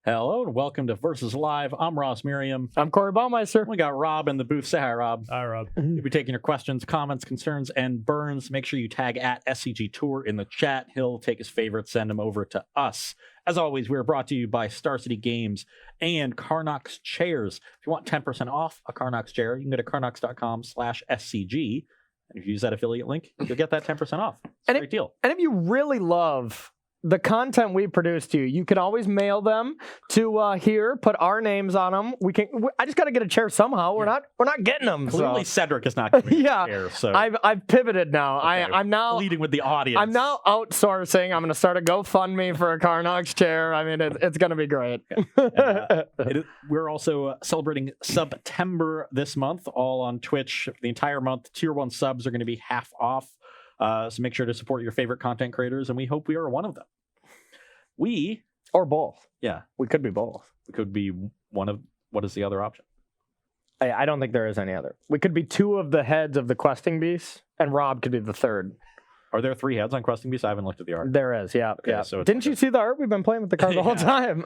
Hello and welcome to Versus Live. I'm Ross Merriam. I'm Corey Baumeister. We got Rob in the booth. Say hi, Rob. Hi, Rob. We'll be taking your questions, comments, concerns, and burns. Make sure you tag at SCG Tour in the chat. He'll take his favorites, send them over to us. As always, we're brought to you by Star City Games and Carnox Chairs. If you want 10% off a Carnox chair, you can go to carnox.com/SCG. And if you use that affiliate link, you'll get that 10% off. It's a great deal. And if you really love the content we produce to you, you can always mail them to here, put our names on them. I just got to get a chair somehow. We're not getting them. Clearly, so. Cedric is not going to Yeah, chair, so. I've pivoted now. Okay, I'm now leading with the audience. I'm now outsourcing. I'm going to start a GoFundMe for a Carnox chair. I mean, it's going to be great. We're also celebrating September this month, all on Twitch. The entire month, Tier 1 subs are going to be half off. So make sure to support your favorite content creators, and we hope we are one of them. Or both. Yeah. We could be both. We could be one of, what is the other option? I don't think there is any other. We could be two of the heads of the questing beasts, and Rob could be the third. Are there 3 heads on Questing Beast? I haven't looked at the art. There is, yeah. Okay, yeah. so Didn't you see the art? We've been playing with the card the whole time.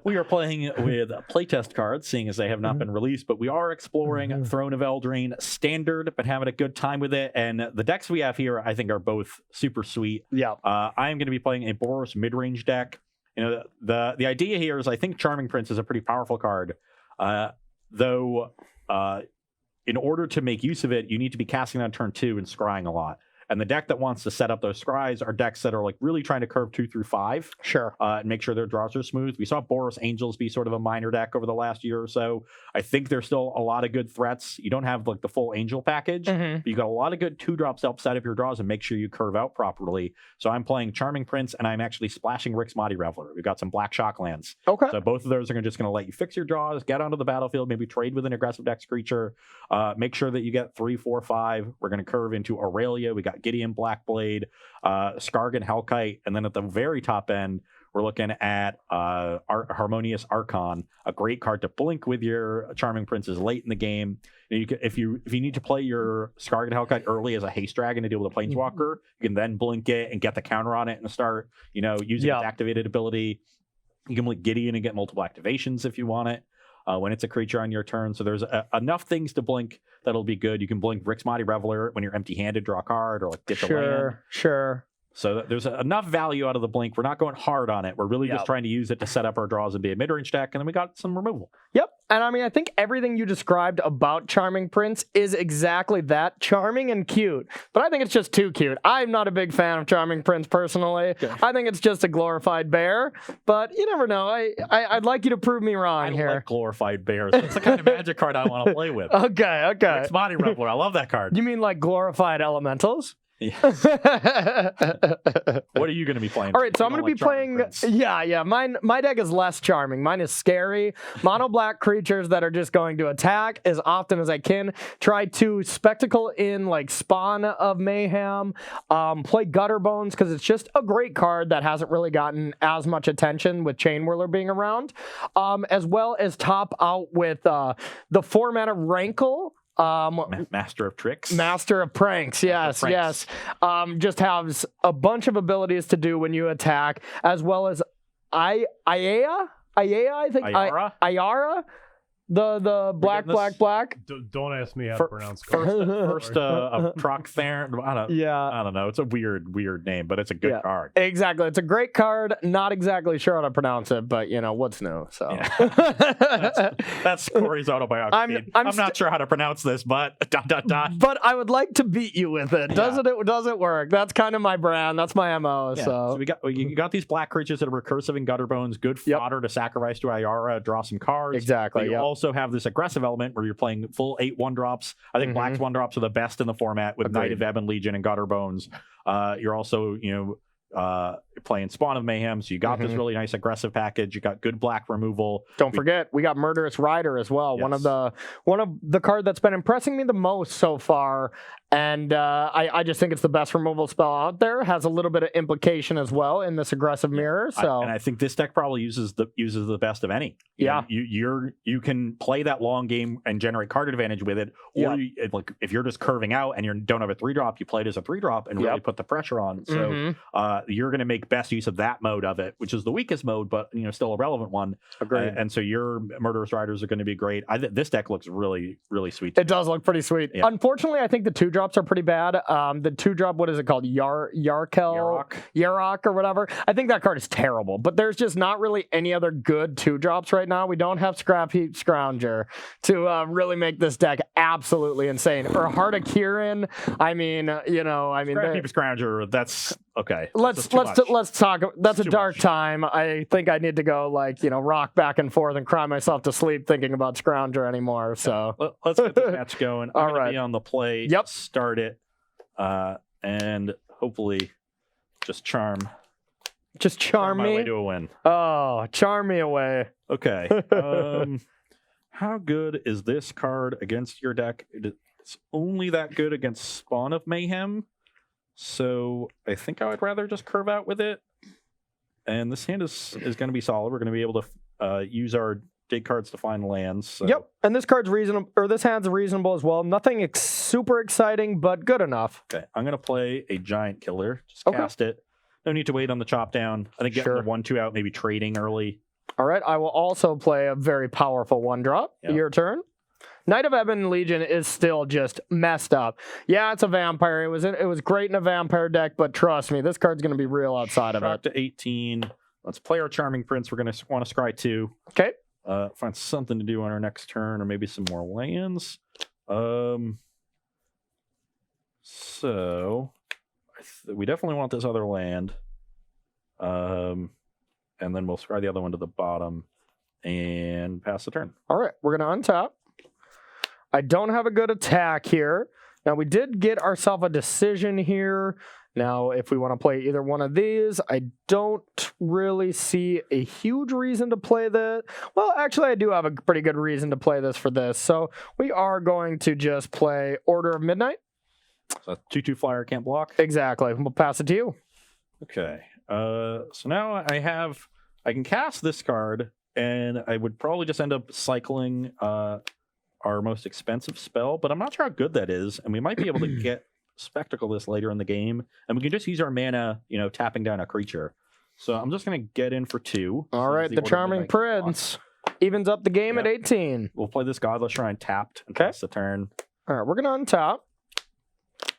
We are playing with playtest cards, seeing as they have not been released, but we are exploring Throne of Eldraine Standard, but having a good time with it. And the decks we have here, I think, are both super sweet. Yeah. I am going to be playing a Boros Midrange deck. You know, the idea here is I think Charming Prince is a pretty powerful card, though. In order to make use of it, you need to be casting on turn 2 and scrying a lot. And the deck that wants to set up those scries are decks that are like really trying to curve 2 through 5. Sure. And make sure their draws are smooth. We saw Boros Angels be sort of a minor deck over the last year or so. I think there's still a lot of good threats. You don't have like the full Angel package, but you got a lot of good 2-drops to help set up your draws and make sure you curve out properly. So I'm playing Charming Prince and I'm actually splashing Rixmati Reveler. We've got some Black Shock lands. Okay. So both of those are just going to let you fix your draws, get onto the battlefield, maybe trade with an aggressive dex creature. Make sure that you get 3, 4, 5. We're going to curve into Aurelia. We got Gideon Blackblade, Skargan Hellkite, and then at the very top end, we're looking at Harmonious Archon, a great card to blink with your Charming Princes late in the game. You can, if you need to play your Skargan Hellkite early as a haste dragon to deal with a Planeswalker, you can then blink it and get the counter on it and start, using its activated ability. You can blink Gideon and get multiple activations if you want it. When it's a creature on your turn. So there's enough things to blink that'll be good. You can blink Rixmati Reveler when you're empty-handed, draw a card, or like ditch a land. Sure. So there's enough value out of the blink. We're not going hard on it. We're really just trying to use it to set up our draws and be a mid-range deck, and then we got some removal. Yep. And I mean, I think everything you described about Charming Prince is exactly that. Charming and cute. But I think it's just too cute. I'm not a big fan of Charming Prince personally. Okay. I think it's just a glorified bear. But you never know. I'd like you to prove me wrong here. I like glorified bears. That's the kind of magic card I want to play with. Okay. Rixmati Reveler. I love that card. You mean like glorified elementals? Yes. What are you going to be playing? All right, so I'm going to be playing. Yeah. My deck is less charming. Mine is scary. Mono black creatures that are just going to attack as often as I can. Try to spectacle in like Spawn of Mayhem. Play Gutter Bones because it's just a great card that hasn't really gotten as much attention with Chain Whirler being around. As well as top out with the 4-mana Rankle. Master of Tricks. Master of Pranks, yes. Just has a bunch of abilities to do when you attack, as well as Ayara, I think. Ayara? The black. Don't ask me how to pronounce it. First of Procthairn. I don't know. It's a weird name, but it's a good card. Exactly. It's a great card. Not exactly sure how to pronounce it, but what's new. So that's Corey's autobiography. I'm not sure how to pronounce this, but ... But I would like to beat you with it. Does it work? That's kind of my brand. That's my MO. Yeah. So you got these black creatures that are recursive and Gutter Bones. Good fodder to sacrifice to Ayara, draw some cards. Exactly. Also have this aggressive element where you're playing full 8 1-drops. I think Black's 1-drops are the best in the format with Knight of Ebon Legion and Gutter Bones. You're also, playing Spawn of Mayhem, so you got this really nice aggressive package. You got good black removal. Don't forget, we got Murderous Rider as well. Yes. One of the card that's been impressing me the most so far And I just think it's the best removal spell out there. Has a little bit of implication as well in this aggressive mirror. So I think this deck probably uses the best of any. You can play that long game and generate card advantage with it, or like if you're just curving out and you don't have a 3-drop, you play it as a 3-drop and really put the pressure on. So you're going to make best use of that mode of it, which is the weakest mode, but still a relevant one. Agreed. And so your Murderous Riders are going to be great. This deck looks really, really sweet. It does look pretty sweet. Yeah. Unfortunately, I think the 2-drops are pretty bad. The 2-drop, what is it called? Yarok or whatever. I think that card is terrible, but there's just not really any other good 2-drops right now. We don't have Scrap Heap Scrounger to really make this deck absolutely insane. Or Heart of Kieran. Scrap Heap Scrounger, that's okay. Let's talk. That's a dark time. I think I need to go rock back and forth and cry myself to sleep thinking about Scrounger anymore. So let's get this match going. I'm going to be on the play. Yep. Start it. And hopefully just charm my way to a win. Oh, charm me away. Okay. How good is this card against your deck? It's only that good against Spawn of Mayhem. So I think I would rather just curve out with it. And this hand is going to be solid. We're going to be able to use our dig cards to find lands. So. Yep, and this card's reasonable, or this hand's reasonable as well. Nothing super exciting, but good enough. Okay, I'm gonna play a Giant Killer. Just cast it. No need to wait on the chop down. I think getting the 1/2 out, maybe trading early. All right, I will also play a very powerful 1-drop. Yep. Your turn. Knight of Ebon Legion is still just messed up. Yeah, it's a vampire. It was great in a vampire deck, but trust me, this card's gonna be real outside of it. To 18. Let's play our Charming Prince. We're gonna want to scry 2. Okay. Find something to do on our next turn, or maybe some more lands. So we definitely want this other land. And then we'll scry the other one to the bottom and pass the turn. All right, we're gonna untap. I don't have a good attack here. Now we did get ourselves a decision here. Now, if we want to play either one of these, I don't really see a huge reason to play this. Well, actually, I do have a pretty good reason to play this for this. So we are going to just play Order of Midnight. So 2/2 flyer can't block? Exactly. We'll pass it to you. Okay. So now I can cast this card, and I would probably just end up cycling our most expensive spell, but I'm not sure how good that is, and we might be able to get Spectacle this later in the game, and we can just use our mana, tapping down a creature. So I'm just going to get in for 2. All right, the Charming Prince evens up the game at 18. We'll play this Godless Shrine tapped and pass the turn. All right, we're going to untap.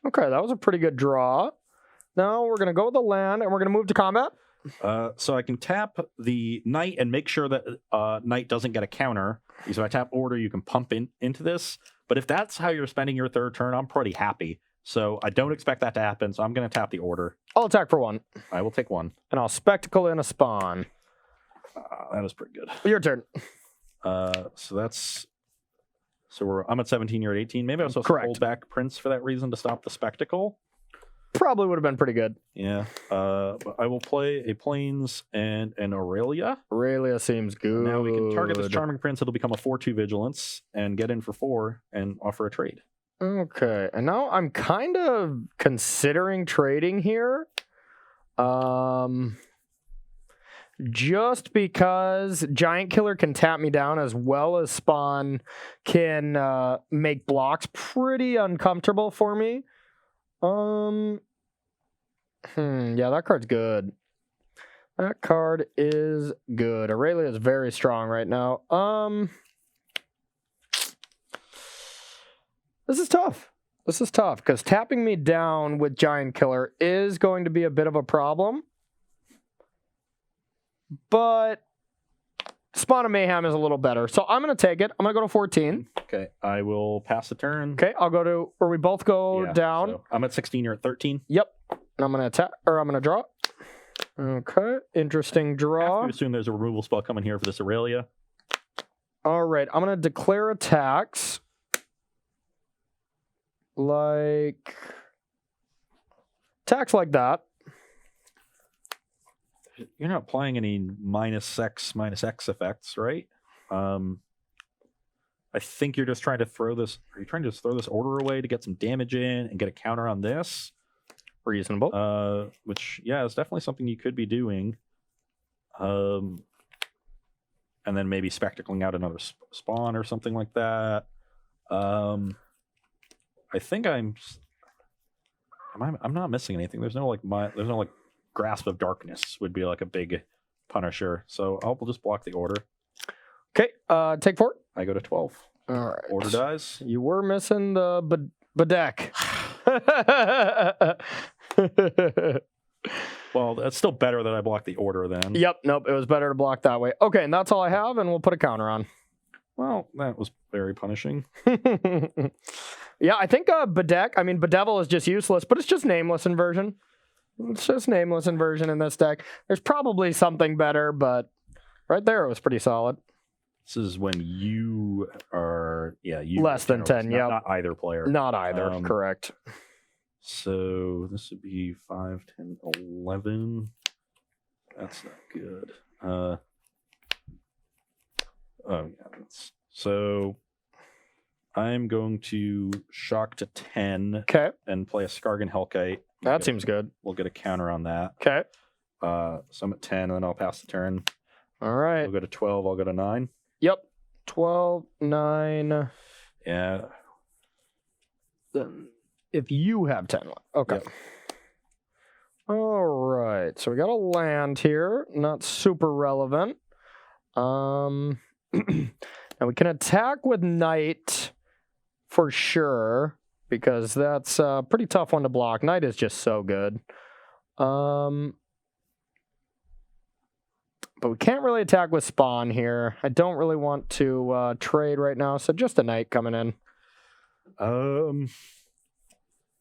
Okay, that was a pretty good draw. Now we're going to go with the land, and we're going to move to combat. So I can tap the Knight and make sure that Knight doesn't get a counter. Because if I tap Order, you can pump into this. But if that's how you're spending your third turn, I'm pretty happy. So I don't expect that to happen, so I'm going to tap the Order. I'll attack for 1. I will take 1. And I'll Spectacle in a Spawn. That is pretty good. Your turn. I'm at 17, you're at 18. Maybe I was supposed to hold back Prince for that reason to stop the Spectacle. Probably would have been pretty good. Yeah. But I will play a Plains and an Aurelia. Aurelia seems good. Now we can target this Charming Prince. It'll become a 4/2 Vigilance and get in for 4 and offer a trade. Okay, and now I'm kind of considering trading here. Just because Giant Killer can tap me down as well as Spawn can make blocks pretty uncomfortable for me. Yeah, that card's good. That card is good. Aurelia is very strong right now. This is tough. This is tough because tapping me down with Giant Killer is going to be a bit of a problem. But Spawn of Mayhem is a little better. So I'm going to take it. I'm going to go to 14. Okay. I will pass the turn. Okay. I'll go to where we both go down. So I'm at 16. You're at 13. Yep. And I'm going to attack, or I'm going to draw. Okay. Interesting draw. I have to assume there's a removal spell coming here for this Aurelia. All right. I'm going to declare attacks. Attacks like that. You're not playing any -X, -X effects, right? I think you're just trying to throw this. Are you trying to just throw this order away to get some damage in and get a counter on this? Reasonable. Which, yeah, is definitely something you could be doing. And then maybe spectacling out another spawn or something like that. I think I'm not missing anything. There's no like Grasp of Darkness would be like a big punisher. So I'll just block the order. Okay, take 4. I go to 12. All right. Order dies. You were missing the Bedeck. Well, that's still better that I block the order then. Yep, nope, it was better to block that way. Okay, and that's all I have, and we'll put a counter on. Well, that was very punishing. Yeah, I think Bedeck, I mean, Bedevil is just useless, but it's just Nameless Inversion. It's just Nameless Inversion in this deck. There's probably something better, but right there it was pretty solid. This is when you are, you less than 10, yeah. Not either player. Not either, correct. So this would be 5, 10, 11. That's not good. Oh, yeah. So I'm going to shock to 10 and play a Skargan Hellkite. That seems good. We'll get a counter on that. Okay. So I'm at 10, and then I'll pass the turn. All right. We'll go to 12. I'll go to 9. Yep. 12, 9. Yeah. Then if you have 10. Okay. Yep. All right. So we got a land here. Not super relevant. Now we can attack with Knight for sure, because that's a pretty tough one to block. Knight is just so good. But we can't really attack with Spawn here. I don't really want to trade right now, so just a Knight coming in.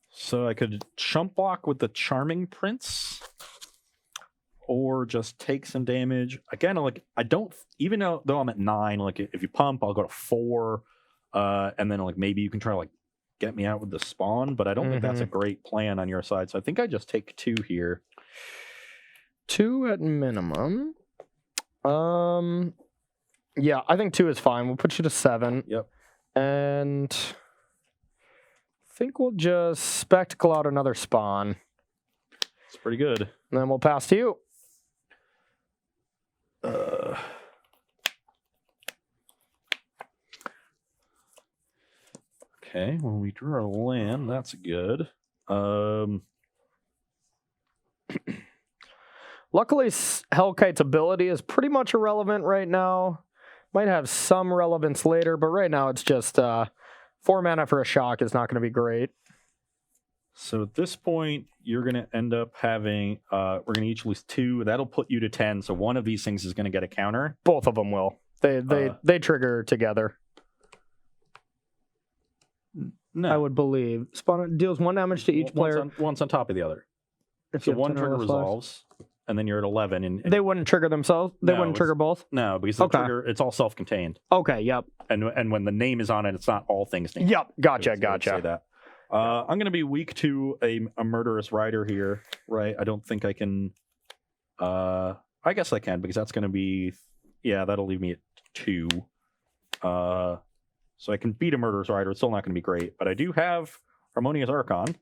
So I could chump block with the Charming Prince, or just take some damage. Again, like, I don't, even though I'm at 9, like, if you pump, I'll go to 4, and then, like, maybe you can try to, like, get me out with the Spawn, but I don't think that's a great plan on your side, so I think I just take 2 here. 2 at minimum. Yeah, I think 2 is fine. We'll put you to 7. Yep. And I think we'll just spectacle out another Spawn. It's pretty good. And then we'll pass to you. Okay, when we draw a land, that's good. Luckily, Hellkite's ability is pretty much irrelevant right now. Might have some relevance later, but right now it's just 4 mana for a shock is not going to be great. So at this point, you're going to end up having, we're going to each lose 2. That'll put you to 10, so one of these things is going to get a counter. Both of them will. They trigger together. No. I would believe. Spawn deals 1 damage to each player. One's on top of the other. So one trigger resolves, and then you're at 11. And they wouldn't trigger themselves? They wouldn't trigger both? No, because the trigger, it's all self-contained. Okay, yep. And when the name is on it, it's not all things named. Yep, gotcha. Say that. I'm going to be weak to a Murderous Rider here, right? I don't think I can... I guess I can, because that's going to be... Yeah, that'll leave me at 2. So I can beat a Murderous Rider. It's still not going to be great. But I do have Harmonious Archon.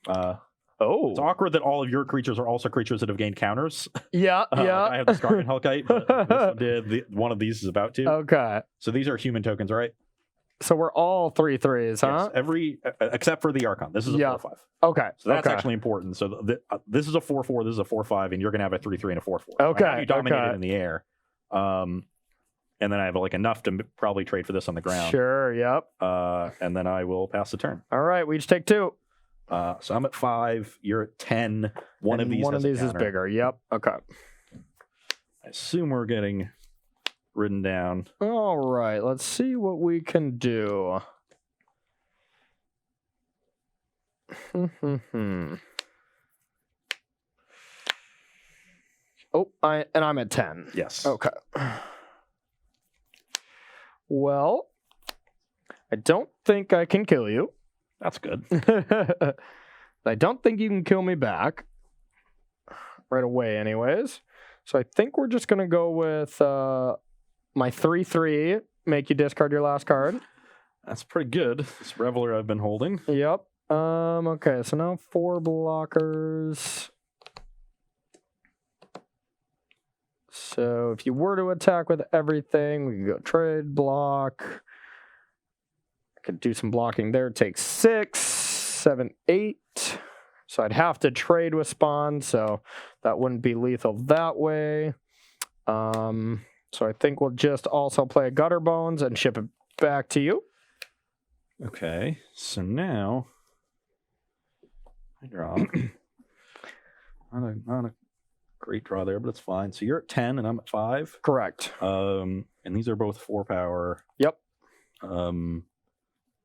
It's awkward that all of your creatures are also creatures that have gained counters. Yeah, yeah. I have the Skargan Hellkite, but this one did. One of these is about to. Okay. So these are human tokens, right? So we're all 3/3s, huh? Yes, except for the Archon. This is a 4/5. Okay. So that's actually important. So this is a 4/4, this is a 4/5, and you're going to have a 3/3 and a 4/4. Okay. I have you dominated in the air. And then I have like enough to probably trade for this on the ground. Sure, yep. And then I will pass the turn. All right, we each take 2. So I'm at 5. You're at 10. One of these is bigger. Yep. Okay. I assume we're getting ridden down. All right. Let's see what we can do. Oh, I'm at 10. Yes. Okay. Well, I don't think I can kill you. That's good. I don't think you can kill me back. Right away, anyways. So I think we're just going to go with my 3/3 make you discard your last card. That's pretty good. This Reveler I've been holding. Yep. Okay, so now 4 blockers. So if you were to attack with everything, we could go trade, block. I could do some blocking there. Take 6, 7, 8. So I'd have to trade with Spawn, so that wouldn't be lethal that way. So I think we'll just also play Gutter Bones and ship it back to you. Okay, so now I draw. not a great draw there, but it's fine. So you're at 10 and I'm at 5. Correct. And these are both 4 power. Yep. And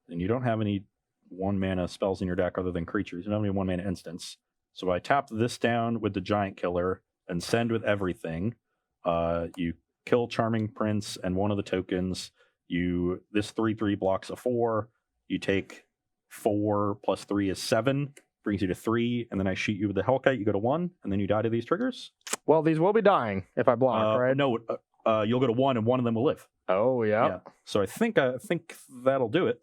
you don't have any 1 mana spells in your deck other than creatures. You don't have any 1 mana instants. So I tap this down with the Giant Killer and send with everything. You kill Charming Prince and 1 of the tokens. This 3/3 blocks a 4. You take 4 plus 3 is 7, brings you to 3, and then I shoot you with the Hellkite. You go to 1, and then you die to these triggers. Well, these will be dying if I block, right? No, you'll go to 1, and 1 of them will live. Oh, yeah. So I think that'll do it.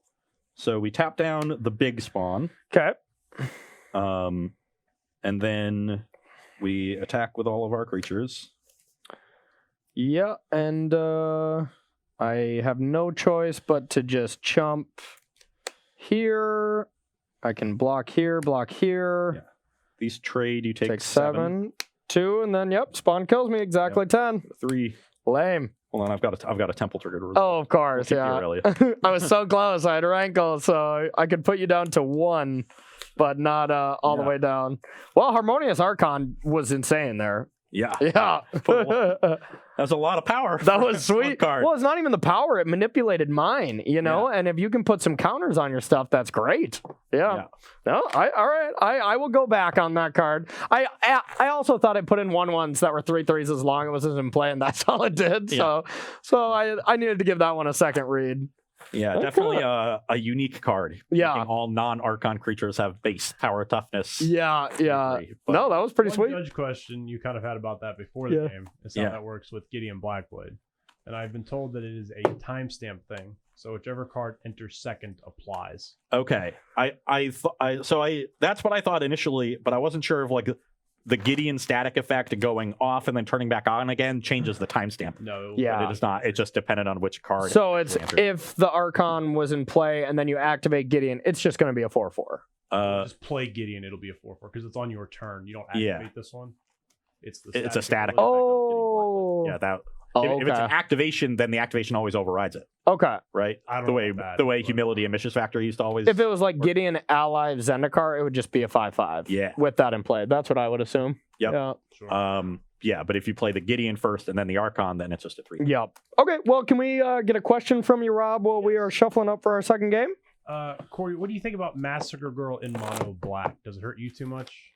So we tap down the big spawn. Okay. And then we attack with all of our creatures. Yeah, and I have no choice but to just chump here. I can block here, block here. Yeah. These trade, you take 7, 2, and then, yep, Spawn kills me exactly 10. 3. Lame. Hold on, I've got a temple trigger to resolve. Oh, of course, yeah. I was so close. I had a rankle, so I could put you down to 1, but not all the way down. Well, Harmonious Archon was insane there. Yeah. Yeah. That's a lot of power. That was sweet. Card. Well, it's not even the power. It manipulated mine, and if you can put some counters on your stuff, that's great. Yeah. No, all right. I will go back on that card. I also thought I put in 1/1s that were 3/3s as long as it was in play, and that's all it did. Yeah. So I needed to give that one a second read. Yeah, definitely a unique card. Yeah. Making all non-Archon creatures have base power toughness. Yeah. But No, that was pretty One sweet. judge question you kind of had about that before the game is how Yeah. that works with Gideon Blackblade. And I've been told that it is a timestamp thing. So whichever card enters second applies. Okay. That's what I thought initially, but I wasn't sure if like the Gideon static effect going off and then turning back on again changes the timestamp. No. Yeah. But it is not. It just depended on which card. So it's entered. if the Archon was in play and then you activate Gideon, it's just going to be a 4/4. Just play Gideon, it'll be a 4/4 because it's on your turn. You don't activate this one. It's a static. Oh. Yeah, that. Oh, If it's an okay. activation, then the activation always overrides it, Okay. right? I don't the know way about that, the way but- humility and Mishra's Factor used to always. If it was like Gideon ally Zendikar, it would just be a 5/5. Yeah. With that in play. That's what I would assume. Yep. Yeah. Sure. Yeah, but if you play the Gideon first and then the Archon, then it's just a 3. Yep. Okay, well, can we get a question from you, Rob, while we are shuffling up for our second game? Corey, what do you think about Massacre Girl in mono black? Does it hurt you too much?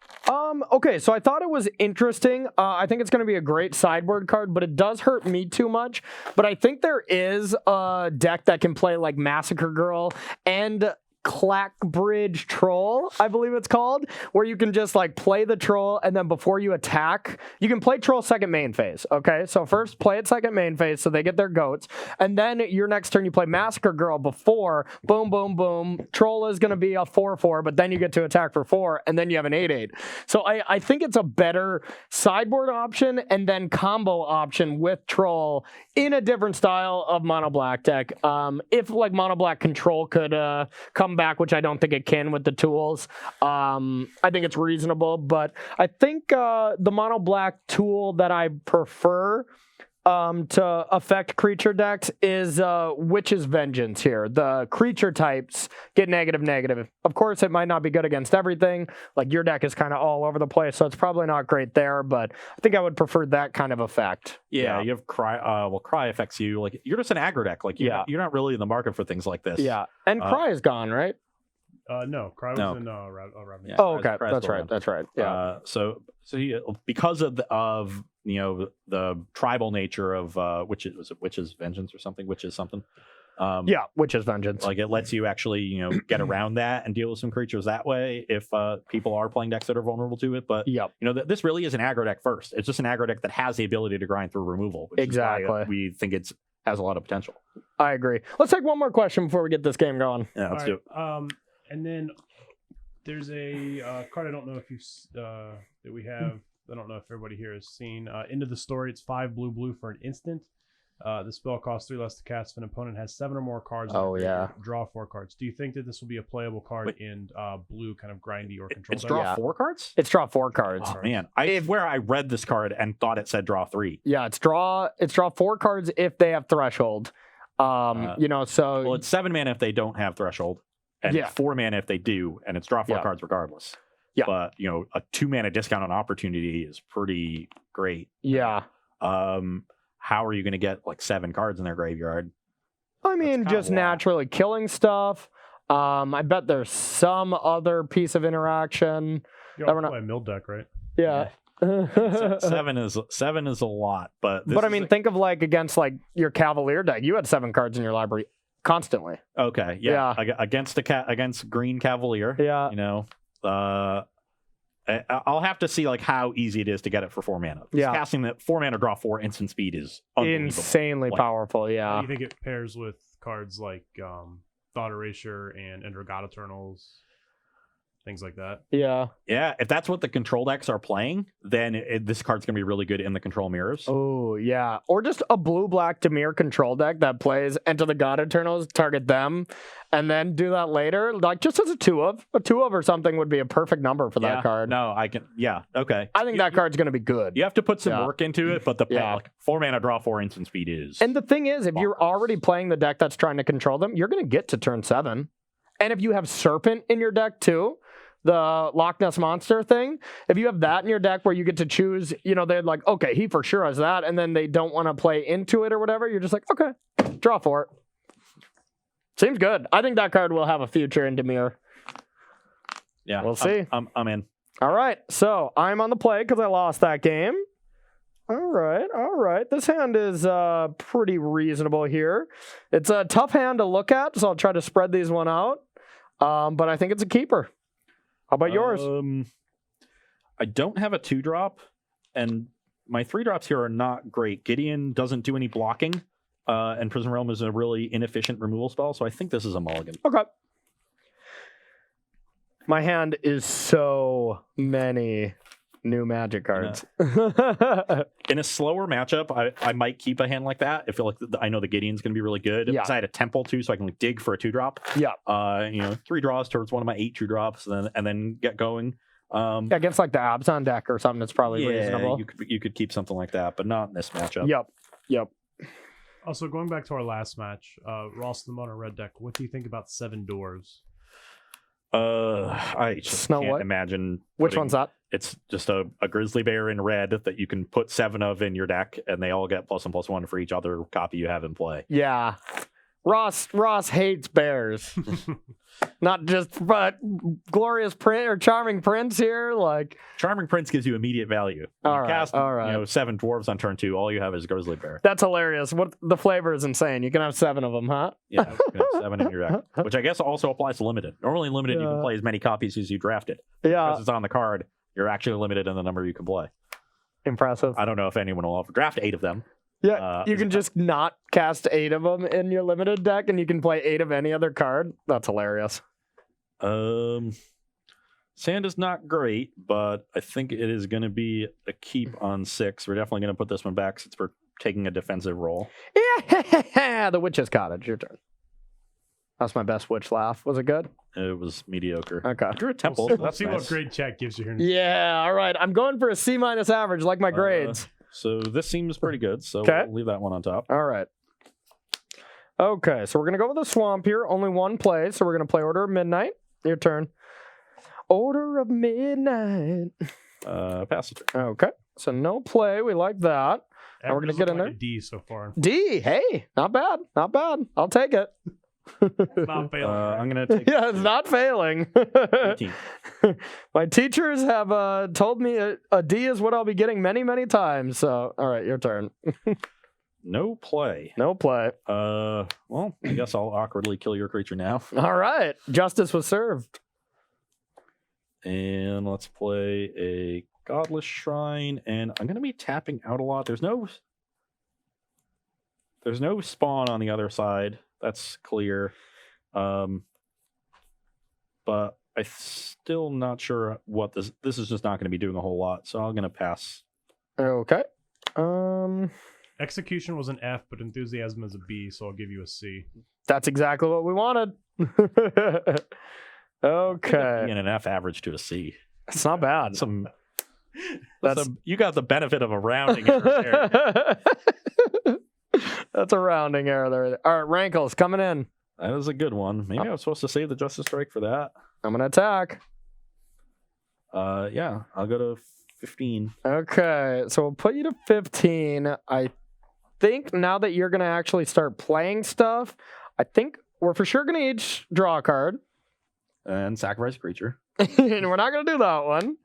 Okay, so I thought it was interesting. I think it's going to be a great sideboard card, but it does hurt me too much. But I think there is a deck that can play like Massacre Girl and Clackbridge Troll, I believe it's called, where you can just like play the troll and then before you attack, you can play troll second main phase. Okay, so first play it second main phase so they get their goats, and then your next turn you play Massacre Girl before, boom, boom, boom. Troll is going to be a 4/4, but then you get to attack for 4, and then you have an 8/8. So I think it's a better sideboard option and then combo option with troll in a different style of mono black deck. If like mono black control could come back, which I don't think it can with the tools. I think it's reasonable, but I think the mono black tool that I prefer to affect creature decks is Witch's Vengeance here. The creature types get negative. Of course, it might not be good against everything. Like your deck is kind of all over the place, so it's probably not great there, but I think I would prefer that kind of effect. Yeah, you have Cry. Cry affects you. Like you're just an aggro deck. Like you're not really in the market for things like this. Yeah, and Cry is gone, right? No, Cry was in Revenant. Yeah, Oh, okay, Cry's that's right. Yeah. So because of the tribal nature of Witch's Vengeance or something, Witch's something. Witch's Vengeance. Like it lets you actually get around that and deal with some creatures that way if people are playing decks that are vulnerable to it. But this really is an aggro deck first. It's just an aggro deck that has the ability to grind through removal. Which is why Exactly. we think it's has a lot of potential. I agree. Let's take one more question before we get this game going. Yeah, let's do it. And then there's a card I don't know if you that we have. I don't know if everybody here has seen. Into the Story. It's 5 blue for an instant. The spell costs 3 less to cast if an opponent has 7 or more cards. Oh, yeah. Draw 4 cards. Do you think that this will be a playable card in blue, kind of grindy or control? It's draw 4 cards? It's draw 4 cards. Oh, man. I swear I read this card and thought it said draw 3. Yeah, it's draw 4 cards if they have Threshold. So... Well, it's 7 mana if they don't have Threshold, and 4 mana if they do, and it's draw 4 cards regardless. Yeah. But, a 2 mana discount on Opportunity is pretty great. Yeah. How are you going to get, 7 cards in their graveyard? I mean, just naturally killing stuff. I bet there's some other piece of interaction. You don't play a mill deck, right? Yeah. 7 is a lot, but I mean, think of against your Cavalier deck. You had 7 cards in your library constantly. Okay, yeah. Against Green Cavalier. Yeah. I'll have to see how easy it is to get it for 4 mana. Casting that 4 mana draw 4 instant speed is insanely powerful. Yeah. How do you think it pairs with cards like Thought Erasure and Ender God Eternals? Things like that. Yeah. Yeah. If that's what the control decks are playing, then this card's going to be really good in the control mirrors. Oh, yeah. Or just a blue-black Dimir control deck that plays Enter the God Eternals, target them, and then do that later. Just as a 2-of. A 2-of or something would be a perfect number for that card. No, I can. Yeah. Okay. I think that card's going to be good. You have to put some work into it, but 4 mana draw 4 instant speed is. And the thing is, if you're already playing the deck that's trying to control them, you're going to get to turn 7. And if you have Serpent in your deck too, the Loch Ness Monster thing, if you have that in your deck where you get to choose, they're okay, he for sure has that, and then they don't want to play into it or whatever, you're just okay, draw 4. Seems good. I think that card will have a future in Dimir. Yeah. We'll see. I'm in. All right, so I'm on the play because I lost that game. All right. This hand is pretty reasonable here. It's a tough hand to look at, so I'll try to spread these one out. But I think it's a keeper. How about yours? I don't have a 2-drop, and my 3-drops here are not great. Gideon doesn't do any blocking, and Prison Realm is a really inefficient removal spell, so I think this is a mulligan. Okay. My hand is so many new Magic cards. In a slower matchup, I might keep a hand like that. I feel like I know the Gideon's going to be really good. Yeah. Because I had a Temple too, so I can dig for a 2-drop. Yeah. 3 draws towards one of my 8 2-drops, and then get going. Against the Abzan deck or something, it's probably reasonable. You could keep something like that, but not in this matchup. Yep. Also, going back to our last match, Ross the Mono Red deck. What do you think about 7 Dwarves? I just can't imagine. Which one's that? It's just a grizzly bear in red that you can put 7 of in your deck, and they all get +1/+1 for each other copy you have in play. Yeah. Ross hates bears. Not just but glorious print or charming prince here. Charming Prince gives you immediate value. All right. Cast 7 dwarves on turn 2. All you have is grizzly bear. That's hilarious. What the flavor is insane. You can have 7 of them, huh? Yeah, you can have 7 in your deck, which I guess also applies to limited. Normally in limited, you can play as many copies as you drafted. Yeah, because it's on the card. You're actually limited in the number you can play. Impressive. I don't know if anyone will draft 8 of them. Yeah, you can just not cast 8 of them in your limited deck, and you can play 8 of any other card. That's hilarious. Sand is not great, but I think it is going to be a keep on 6. We're definitely going to put this one back since we're taking a defensive role. Yeah, the Witch's Cottage. Your turn. That's my best witch laugh. Was it good? It was mediocre. Okay. You're a Temple. Let's see what grade chat gives you here. Yeah, all right. I'm going for a C- average, like my grades. So this seems pretty good, so we'll leave that one on top. All right. Okay, so we're going to go with a swamp here. Only one play, so we're going to play Order of Midnight. Your turn. Order of Midnight. Pass the turn. Okay, so no play. We like that. And we're going to get in there. A D so far. D, hey, not bad. Not bad. I'll take it. Not failing. I'm going to take Yeah, it's not failing. 18. My teachers have told me a D is what I'll be getting many, many times. So, all right, your turn. No play. No play. Well, I guess I'll awkwardly kill your creature now. All right. Justice was served. And let's play a Godless Shrine. And I'm going to be tapping out a lot. There's no... there's no spawn on the other side. That's clear. But I'm still not sure what this is just not going to be doing a whole lot. So I'm going to pass. Okay. Execution was an F, but enthusiasm is a B, so I'll give you a C. That's exactly what we wanted. Okay. And an F average to a C. It's not bad. You got the benefit of a rounding error there. That's a rounding error there. All right, Rankles coming in. That is a good one. Maybe I was supposed to save the Justice Strike for that. I'm gonna attack. Yeah, I'll go to 15. Okay, so we'll put you to 15. I think now that you're gonna actually start playing stuff, I think we're for sure gonna each draw a card. And sacrifice a creature. And we're not gonna do that one.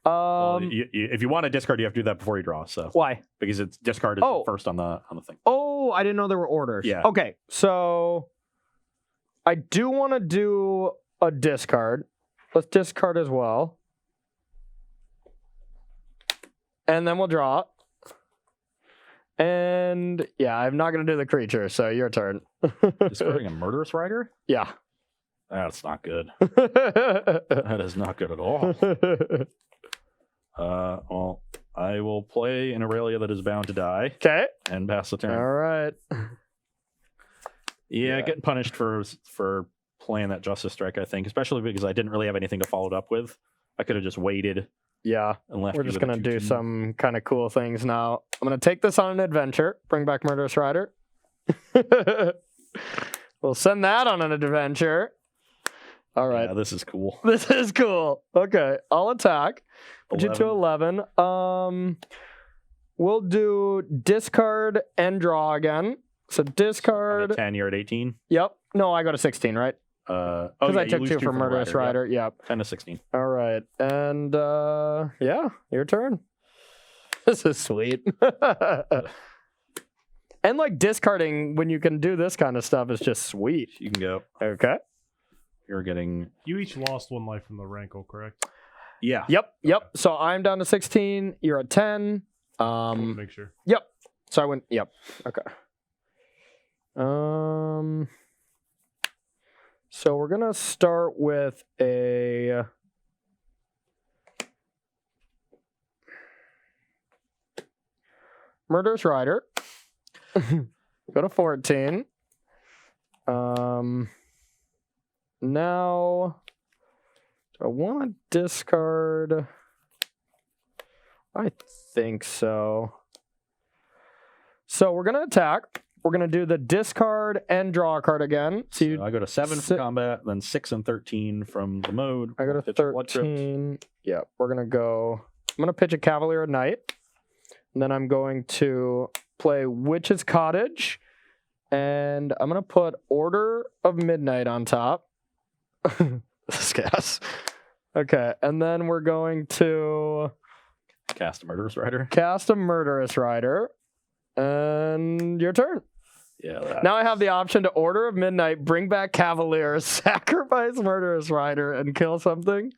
Well, if you want to discard, you have to do that before you draw. So Why? because it's discard is first on the thing. Oh, I didn't know there were orders. Yeah. Okay, so I do want to do a discard. Let's discard as well. And then we'll draw. And yeah, I'm not going to do the creature, so your turn. Discarding a Murderous Rider? Yeah. That's not good. That is not good at all. Well, I will play an Aurelia that is bound to die. Okay. And pass the turn. All right. Yeah, getting punished for playing that Justice Strike, I think, especially because I didn't really have anything to follow it up with. I could have just waited. Yeah. And left. We're just going to do some kind of cool things now. I'm going to take this on an adventure. Bring back Murderous Rider. We'll send that on an adventure. All right. Yeah, this is cool. This is cool. Okay. I'll attack. Put you to 11. We'll do discard and draw again. So discard. 10, you're at 18? Yep. No, I go to 16, right? Because I took 2 for Murderous Rider. Yep. 10 to 16. All right. And yeah, your turn. This is sweet. And like discarding when you can do this kind of stuff is just sweet. You can go. Okay. You're getting. You each lost 1 life from the rankle, correct? Yeah. Yep. So I'm down to 16. You're at 10. Make sure. Yep. So I went. Yep. Okay. So we're gonna start with a Murderous Rider. Go to 14. Now, do I want to discard? I think so. So we're gonna attack. We're going to do the discard and draw a card again. So I go to 7 from combat, then 6 and 13 from the mode. I go to 13. Yeah, we're going to go. I'm going to pitch a Cavalier at Night. And then I'm going to play Witch's Cottage. And I'm going to put Order of Midnight on top. Yes. Okay, and then we're going to cast a Murderous Rider. Cast a Murderous Rider. And your turn. Yeah. Now I have the option to Order of Midnight, bring back Cavalier, sacrifice Murderous Rider, and kill something.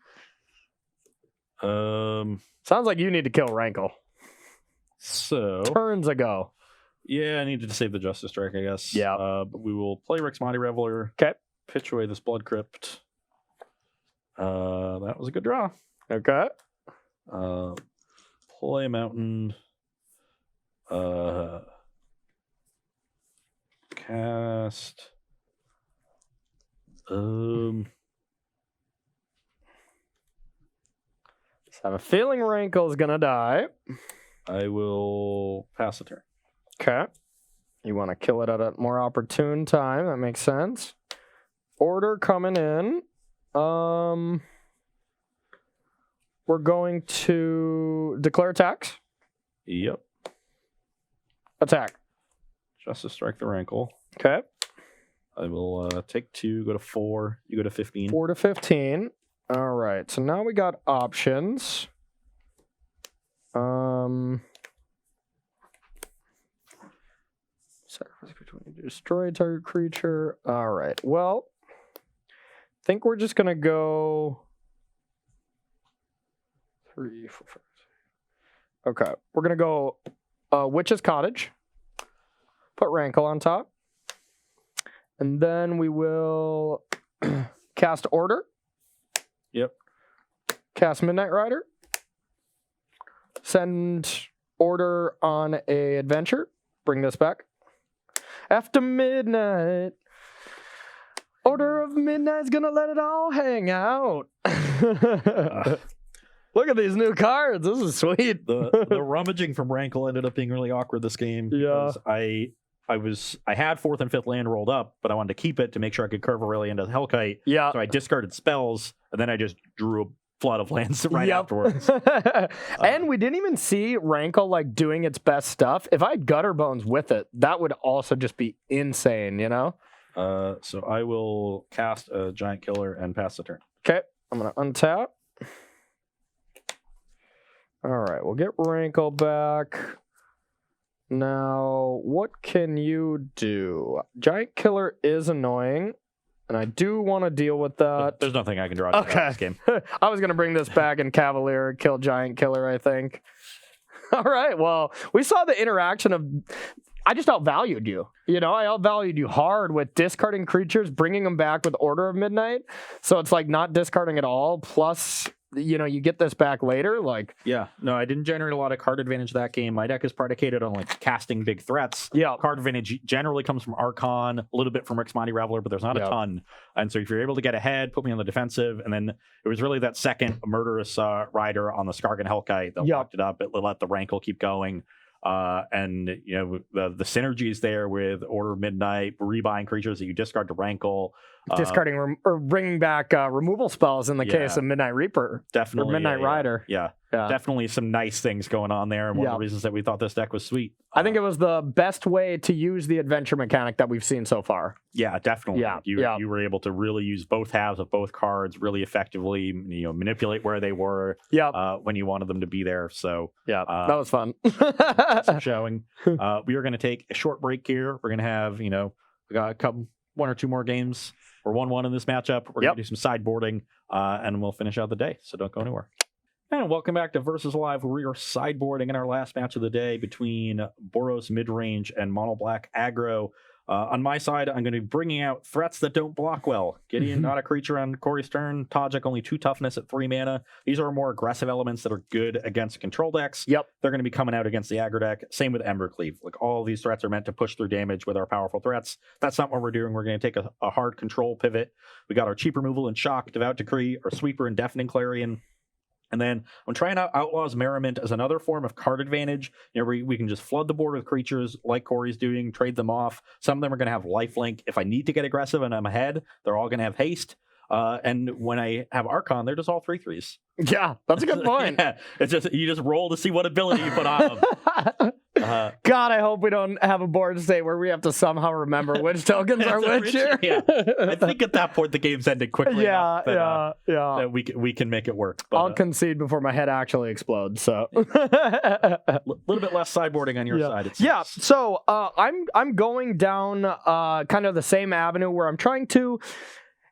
Sounds like you need to kill Rankle. So turns ago. Yeah, I needed to save the Justice Strike, I guess. Yeah. But we will play Rick's Mighty Reveler. Okay. Pitch away this Blood Crypt. That was a good draw. Okay. Play Mountain. Cast. I have a feeling Rankle's gonna die. I will pass the turn. Okay. You want to kill it at a more opportune time. That makes sense. Order coming in. We're going to declare attacks. Yep. Attack. Justice Strike the Rankle. Okay. I will take 2, go to 4. You go to 15. 4 to 15. All right. So now we got options. Sacrifice between destroy target creature. All right. Well, I think we're just gonna go 3, 4, 5. Okay. We're gonna go Witch's Cottage. Put Rankle on top. And then we will cast Order. Yep. Cast Midnight Rider. Send Order on a adventure. Bring this back. After midnight. Order of Midnight's gonna let it all hang out. Look at these new cards. This is sweet. The rummaging from Rankle ended up being really awkward this game. Yeah. Because I had 4th and 5th land rolled up, but I wanted to keep it to make sure I could curve Aurelia into Hellkite. Yeah. So I discarded spells, and then I just drew a flood of lands right afterwards. And we didn't even see Rankle like doing its best stuff. If I had Gutter Bones with it, that would also just be insane, you know? So I will cast a Giant Killer and pass the turn. Okay, I'm going to untap. All right, we'll get Rankle back. Now, what can you do? Giant Killer is annoying, and I do want to deal with that. There's nothing I can draw out of this game. I was going to bring this back and Cavalier kill Giant Killer, I think. All right, well, we saw the interaction of... I just outvalued you. You know, I outvalued you hard with discarding creatures, bringing them back with Order of Midnight. So it's like not discarding at all. Plus, you know, you get this back later. Like, yeah, no, I didn't generate a lot of card advantage that game. My deck is predicated on like casting big threats. Yeah, card advantage generally comes from Archon, a little bit from Rixmati Reveler, but there's not a ton. And so if you're able to get ahead, put me on the defensive, and then it was really that second murderous rider on the Skargan Hellkite that locked it up. It let the Rankle keep going. And you know the synergies there with Order of Midnight, rebuying creatures that you discard to Rankle, discarding or bringing back removal spells in the case of Midnight Reaper, definitely, or Midnight Rider. Yeah, definitely some nice things going on there, and one of the reasons that we thought this deck was sweet. I think it was the best way to use the adventure mechanic that we've seen so far. Yeah, definitely. Yeah, you were able to really use both halves of both cards really effectively. You know, manipulate where they were. When you wanted them to be there. So that was fun. Some showing. We are going to take a short break here. We're going to have we got one or two more games. We're 1-1 in this matchup. We're going to do some sideboarding, and we'll finish out the day. So don't go anywhere. And welcome back to Versus Live, where we are sideboarding in our last match of the day between Boros Midrange and Mono Black Aggro. On my side, I'm going to be bringing out threats that don't block well. Gideon, not a creature on Corey's turn. Tajik, only 2 toughness at 3 mana. These are more aggressive elements that are good against control decks. They're going to be coming out against the aggro deck. Same with Embercleave. Like, all of these threats are meant to push through damage with our powerful threats. That's not what we're doing. We're going to take a hard control pivot. We got our cheap removal and Shock, Devout Decree, our sweeper and Deafening Clarion. And then I'm trying out Outlaw's Merriment as another form of card advantage. You know, we can just flood the board with creatures like Corey's doing, trade them off. Some of them are going to have lifelink. If I need to get aggressive and I'm ahead, they're all going to have haste. And when I have Archon, they're just all 3/3s. Yeah, that's a good point. It's just you just roll to see what ability you put on them. God, I hope we don't have a board state where we have to somehow remember which tokens are which here. I think at that point the game's ended quickly enough that we can make it work. But, I'll concede before my head actually explodes. So a little bit less sideboarding on your side. It seems. So I'm going down kind of the same avenue where I'm trying to,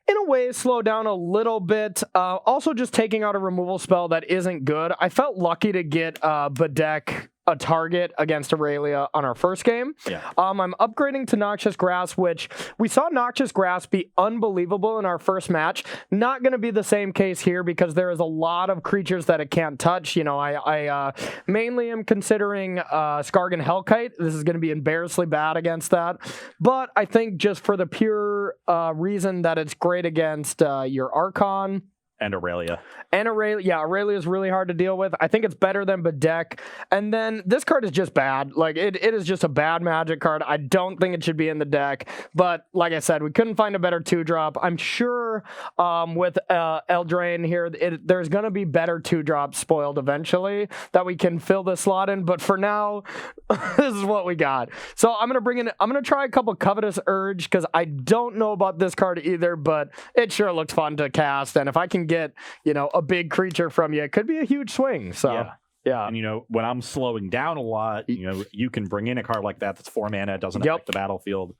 in a way, slow down a little bit. Also just taking out a removal spell that isn't good. I felt lucky to get Bedeck a target against Aurelia on our first game. I'm upgrading to Noxious Grass, which we saw Noxious Grass be unbelievable in our first match. Not going to be the same case here because there is a lot of creatures that it can't touch. You know, I mainly am considering Skargan Hellkite. This is going to be embarrassingly bad against that. But I think just for the pure reason that it's great against your Archon, and Aurelia. Aurelia is really hard to deal with. I think it's better than Bedeck. And then this card is just bad. Like, it is just a bad Magic card. I don't think it should be in the deck. But like I said, we couldn't find a better 2-drop. I'm sure with Eldraine here, there's going to be better 2-drops spoiled eventually that we can fill the slot in. But for now, this is what we got. So I'm going to try a couple Covetous Urge because I don't know about this card either, but it sure looks fun to cast. And if I can get, a big creature from you, it could be a huge swing. So yeah. And when I'm slowing down a lot, you can bring in a card like that that's 4 mana, it doesn't affect the battlefield.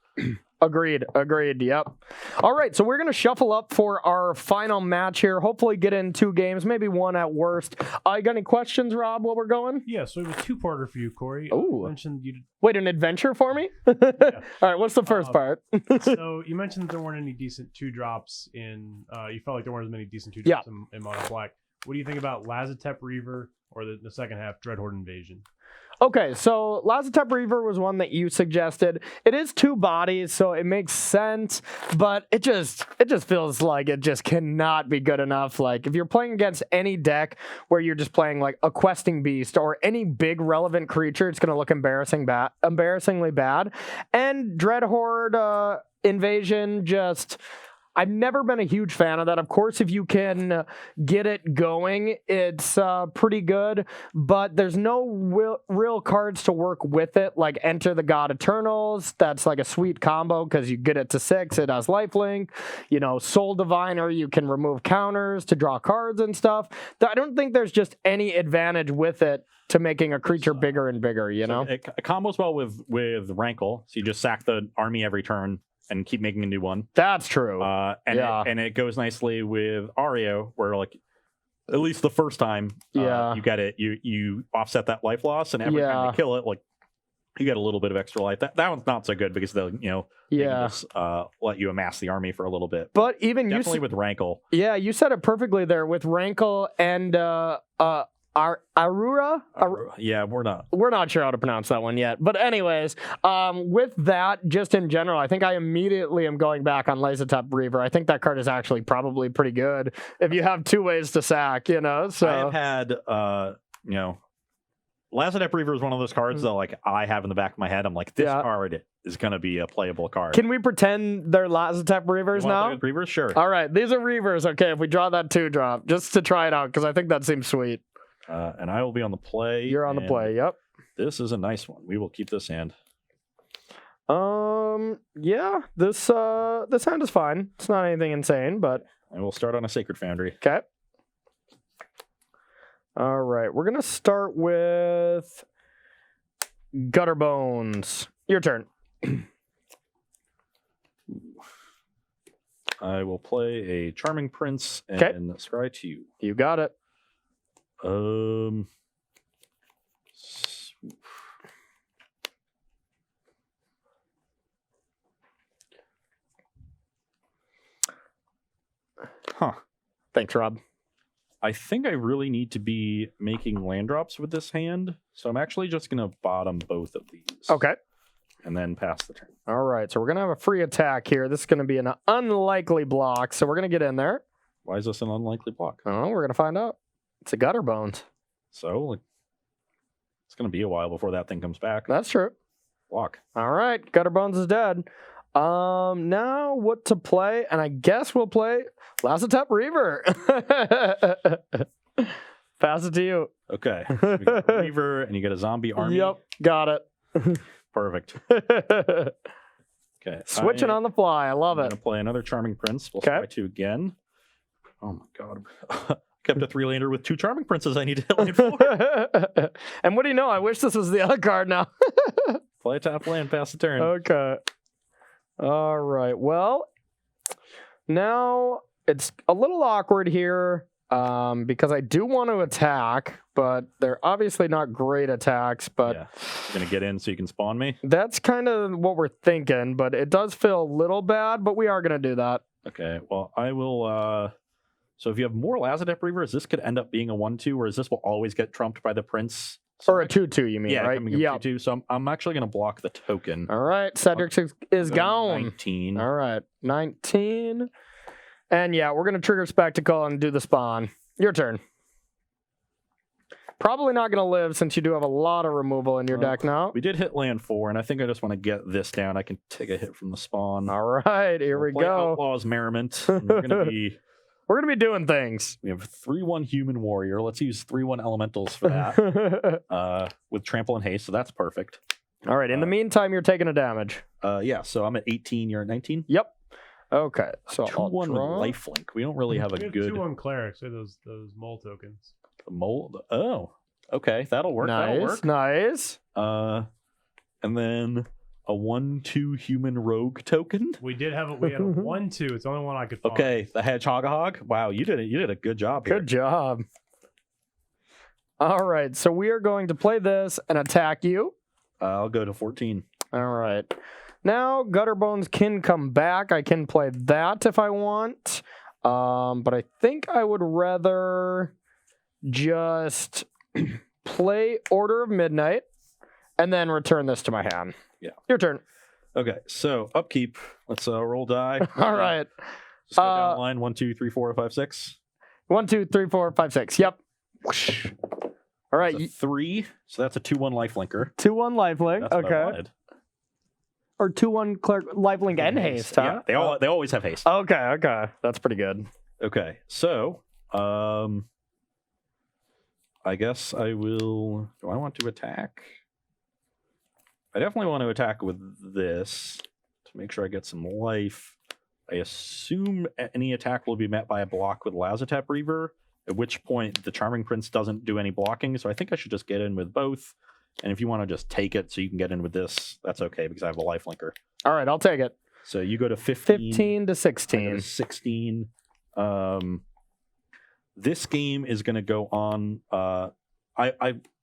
Agreed. Yep. All right, so we're going to shuffle up for our final match here. Hopefully get in 2 games, maybe 1 at worst. You got any questions, Rob, while we're going? Yeah, so we have a 2-parter for you, Corey. Ooh. You mentioned you... Wait, an adventure for me? Yeah. All right, what's the first part? So you mentioned that there weren't any decent 2-drops in... you felt like there weren't as many decent 2-drops in Mono Black. What do you think about Lazotep Reaver or the second half, Dreadhorde Invasion? Okay, so Lazotep Reaver was one that you suggested. It is 2 bodies, so it makes sense, but it just feels like it just cannot be good enough. Like, if you're playing against any deck where you're just playing like a questing beast or any big relevant creature, it's going to look embarrassingly bad. And Dreadhorde Invasion just... I've never been a huge fan of that. Of course, if you can get it going, it's pretty good, but there's no real cards to work with it, like Enter the God Eternals. That's like a sweet combo because you get it to 6. It has lifelink. You know, Soul Diviner, you can remove counters to draw cards and stuff. I don't think there's just any advantage with it to making a creature bigger and bigger, you know? It combos well with Rankle, so you just sack the army every turn and keep making a new one. That's true. And it goes nicely with Ario, where like at least the first time you get it, you offset that life loss, and every time you kill it, like you get a little bit of extra life. That one's not so good because they'll they can just, let you amass the army for a little bit. But even definitely with Rankle. Yeah, you said it perfectly there with Rankle and Arura? Yeah, we're not sure how to pronounce that one yet. But anyways, with that, just in general, I think I immediately am going back on Lazotep Reaver. I think that card is actually probably pretty good if you have 2 ways to sack, you know? So I have had, Lazotep Reaver is one of those cards that like I have in the back of my head. I'm like, this card is going to be a playable card. Can we pretend they're Lazotep Reavers now? Reavers? Sure. All right, these are Reavers. Okay, if we draw that 2-drop, just to try it out, because I think that seems sweet. And I will be on the play. You're on the play, yep. This is a nice one. We will keep this hand. Yeah, this hand is fine. It's not anything insane, but... And we'll start on a Sacred Foundry. Okay. All right, we're going to start with Gutter Bones. Your turn. I will play a Charming Prince and scry 2. You got it. Thanks, Rob. I think I really need to be making land drops with this hand, so I'm actually just going to bottom both of these. Okay. And then pass the turn. All right, so we're going to have a free attack here. This is going to be an unlikely block, so we're going to get in there. Why is this an unlikely block? Oh, we're going to find out. It's a Gutter Bones. So, like, it's going to be a while before that thing comes back. That's true. Block. All right, Gutter Bones is dead. Now what to play? And I guess we'll play Lazotep Reaver. Pass it to you. Okay. So we got a Reaver, and you get a zombie army. Yep, got it. Perfect. Okay. Switching on the fly. I love it. I'm going to play another Charming Prince. We'll try 2 again. Oh my god. Kept a 3-lander with 2 Charming Princes I need to hit land for. And what do you know? I wish this was the other card now. Play a top land, pass the turn. Okay. All right. Well, now it's a little awkward here because I do want to attack, but they're obviously not great attacks. But yeah. You're going to get in so you can spawn me? That's kind of what we're thinking, but it does feel a little bad, but we are going to do that. Okay. Well, I will... So if you have more Lazotep Reavers, this could end up being a 1-2, whereas this will always get trumped by the Prince. So or a 2-2, you mean, right? Yeah, 2-2. So I'm actually going to block the token. All right, Cedric is gone. 19. All right, 19. And yeah, we're going to trigger Spectacle and do the spawn. Your turn. Probably not going to live since you do have a lot of removal in your deck now. We did hit land 4, and I think I just want to get this down. I can take a hit from the spawn. All right, here we go. Outlaws Merriment. We're going to be... We're going to be doing things. We have 3-1 Human Warrior. Let's use 3-1 Elementals for that. With Trample and Haste, so that's perfect. All right, in the meantime, you're taking a damage. Yeah, so I'm at 18, you're at 19? Yep. Okay, so 2-1 with lifelink. We don't really have a good... 2-1 Clerics, those mole tokens. The mole? Oh, okay, that'll work. Nice, that'll work. Nice. And then a 1/2 human rogue token. We had a 1/2. It's the only one I could find. Okay, the hedgehog hog. Wow, you did a good job here. Good job. All right, so we are going to play this and attack you. I'll go to 14. All right. Now, Gutterbones can come back. I can play that if I want. But I think I would rather just play Order of Midnight and then return this to my hand. Yeah. Your turn. Okay, so upkeep. Let's roll die. All right. Just go down the line. 1, 2, 3, 4, 5, 6. 1, 2, 3, 4, 5, 6. Yep. Whoosh. All right. That's a 3. So that's a 2/1 lifelinker. 2/1 lifelink. That's what I Okay. wanted. Or 2/1 lifelink and haste, huh? Yeah, they always have haste. Okay. That's pretty good. Okay, so I guess I will. Do I want to attack? I definitely want to attack with this to make sure I get some life. I assume any attack will be met by a block with Lazotep Reaver, at which point the Charming Prince doesn't do any blocking, so I think I should just get in with both. And if you want to just take it so you can get in with this, that's okay because I have a lifelinker. All right, I'll take it. So you go to 15. 15 to I go 16. to 16. This game is going to go on.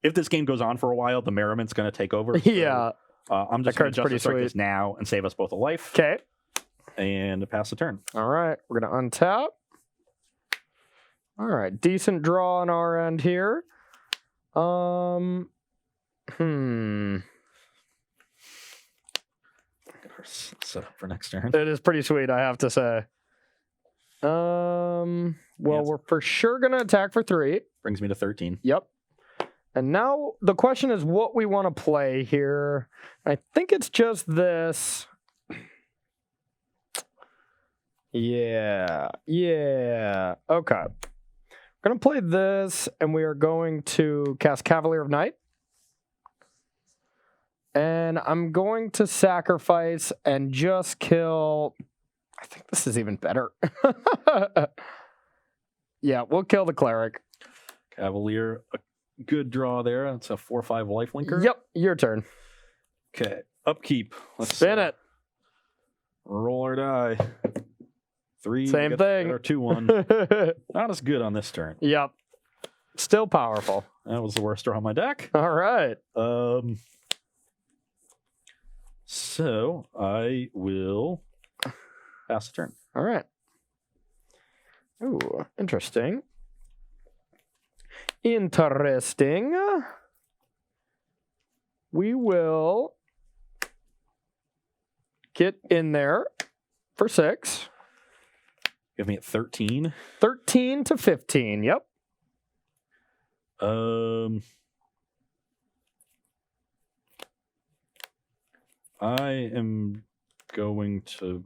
If this game goes on for a while, the Merriman's going to take over. So, Yeah. I'm just going to pretty Justice Strike this sweet. now and save us both a life. Okay. And pass the turn. All right, we're going to untap. All right, decent draw on our end here. Set up for next turn. It is pretty sweet, I have to say. Well, we're for sure going to attack for 3. Brings me to 13. Yep. And now the question is what we want to play here. I think it's just this. Yeah. Okay. We're going to play this, and we are going to cast Cavalier of Night. And I'm going to sacrifice and just kill... I think this is even better. Yeah, we'll kill the Cleric. Cavalier, a good draw there. That's a 4/5 lifelinker. Yep, your turn. Okay, upkeep. Let's Spin it. roll our die. 3. Same thing. Or 2/1. Not as good on this turn. Yep. Still powerful. That was the worst draw on my deck. All right. So I will pass the turn. All right. Ooh, interesting. Interesting. We will get in there for 6. Give me at 13. 13 to 15. Yep. I am going to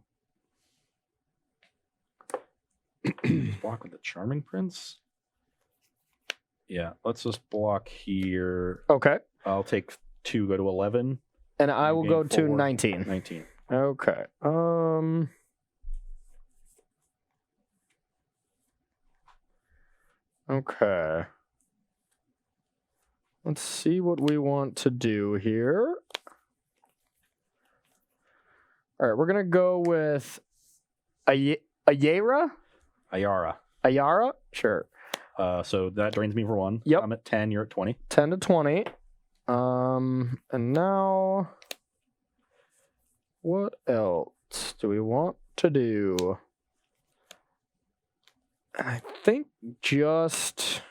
block with the Charming Prince. Yeah, let's just block here. Okay. I'll take 2, go to 11. And I will gain go to 4, 19. 19. Okay. Okay. Let's see what we want to do here. All right, we're going to go with Ayara? Ayara. Sure. So that drains me for 1. Yep. I'm at 10, you're at 20. 10 to 20. And now, what else do we want to do? I think just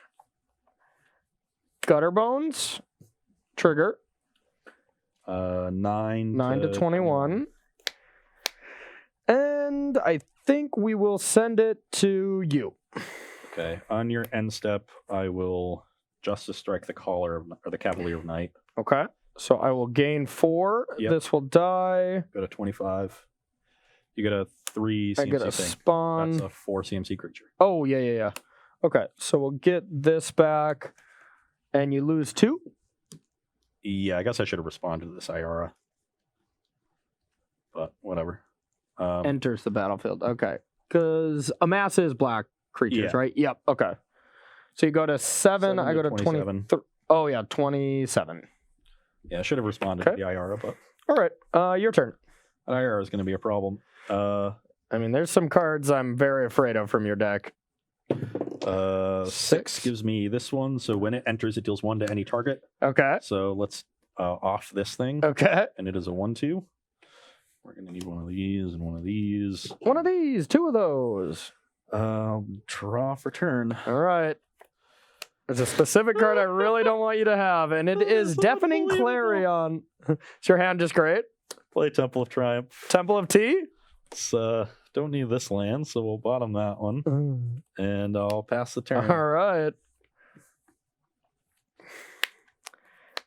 Gutterbones, trigger. 9 to 21. And I think we will send it to you. Okay. On your end step, I will Justice Strike the Caller or the Cavalier of Night. Okay. So I will gain 4. Yep. This will die. Go to 25. You get a 3 CMC I get a thing. spawn. That's a 4 CMC creature. Oh, yeah. Okay. So we'll get this back. And you lose 2. Yeah, I guess I should have responded to this Ayara. But whatever. Enters the battlefield. Okay. Because Amass is black creatures, Yeah. right? Yep. Okay. So you go to 7. 7 I to go to 27. 23. Oh, yeah. 27. Yeah, I should have responded Okay. to the Ayara, but All right, your turn. That IR is going to be a problem. I mean, there's some cards I'm very afraid of from your deck. 6 gives me this one. So when it enters, it deals 1 to any target. Okay. So let's off this thing. Okay. And it is a 1/2. We're going to need one of these and one of these. One of these, 2 of those. Draw for turn. All right. There's a specific card I really don't want you to have, and it is Deafening Clarion. Is your hand just great? Play Temple of Triumph. Temple of Tea? It's, don't need this land, so we'll bottom that one. And I'll pass the turn. All right.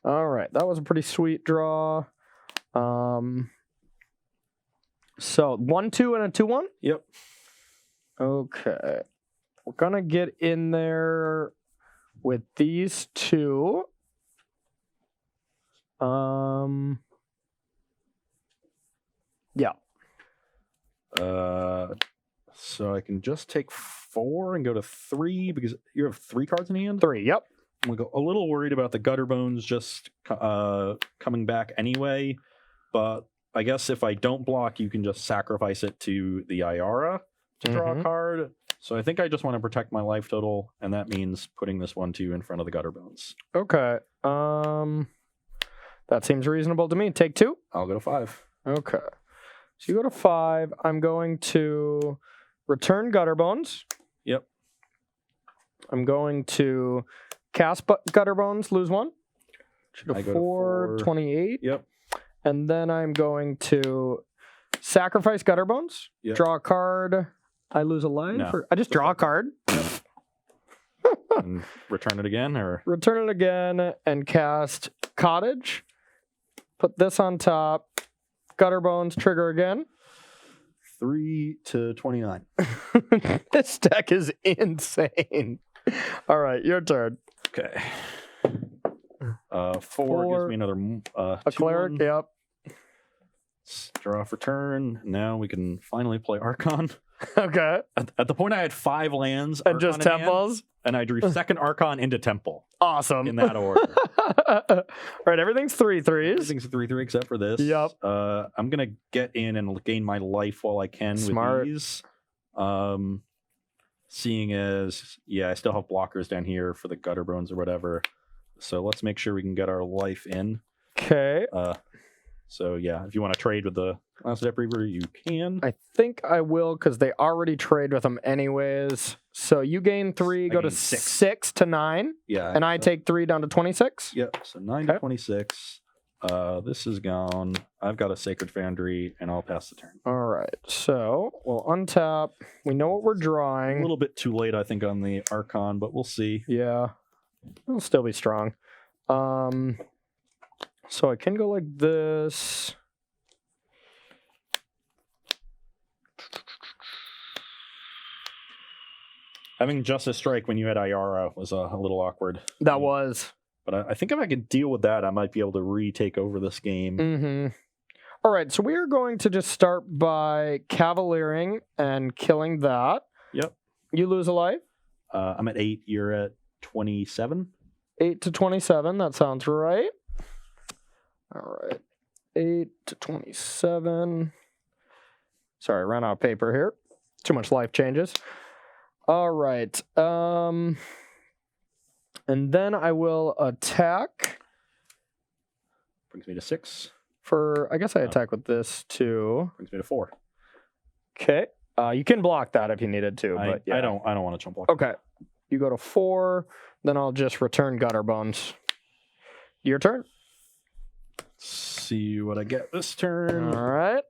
All right. That was a pretty sweet draw. So 1/2 and a 2/1? Yep. Okay. We're going to get in there with these 2. Yeah. So I can just take 4 and go to 3 because you have 3 cards in hand. 3, yep. I'm a little worried about the Gutter Bones just coming back anyway, but I guess if I don't block, you can just sacrifice it to the Iara to draw a card. So I think I just want to protect my life total, and that means putting this 1/2 in front of the Gutter Bones. Okay. That seems reasonable to me. Take 2. I'll go to 5. Okay. So you go to 5. I'm going to return Gutter Bones. Yep. I'm going to cast Gutter Bones, lose 1. I go to 4, 4. 28. Yep. And then I'm going to sacrifice Gutter Bones, Yep. draw a card. I lose a line. No. I just draw a card. And return it again, or Return it again and cast Cottage. Put this on top. Gutter Bones, trigger again. 3 to 29. This deck is insane. All right, your turn. Okay. 4 gives me another A cleric, 2/1. yep. Let's draw for turn. Now we can finally play Archon. Okay. At the point I had 5 lands And just Archon in hand, temples. and I drew second Archon into Temple Awesome. in that order. All right, everything's 3/3s. Everything's a 3/3 except for this. Yep. I'm gonna get in and gain my life while I can Smart. with these. Seeing as I still have blockers down here for the Gutter Bones or whatever. So let's make sure we can get our life in. Okay. So if you want to trade with the Last Step Reaver, you can. I think I will because they already trade with them anyways. So you gain 3, go to gain 6. 6 to 9, Yeah. and I take 3 down to 26. Yep. So 9 to 26. This is gone. I've got a Sacred Foundry, and I'll pass the turn. All right. So we'll untap. We know what we're A drawing. little bit too late, I think, on the Archon, but we'll see. Yeah. It'll still be strong. So I can go like this. Having Justice Strike when you had Iara was a little awkward. That was. But I think if I could deal with that, I might be able to retake over this game. Mm-hmm. All right. So we are going to just start by Cavaliering and killing that. Yep. You lose a life. I'm at 8. You're at 27. 8 to 27. That sounds right. All right. 8 to 27. Sorry, I ran out of paper here. Too much life changes. All right. And then I will attack. Brings me to 6. I guess I attack with this too. Brings me to 4. Okay. You can block that if you needed to, but yeah. I don't want to jump block. Okay. You go to 4, then I'll just return Gutter Bones. Your turn. See what I get this turn. All right.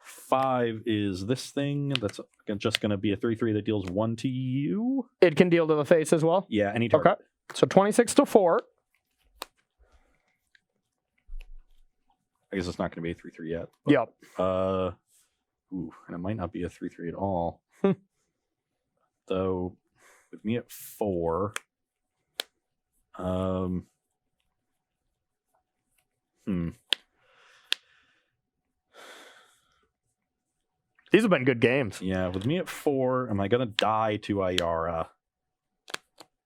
5 is this thing. That's just going to be a 3/3 that deals 1 to you. It can deal to the face as well. Yeah, any target. Okay. So 26 to 4. I guess it's not going to be a 3/3 yet. Yep. And it might not be a 3/3 at all. Though, with me at 4, These have been good games. Yeah, with me at 4, am I going to die to Iara?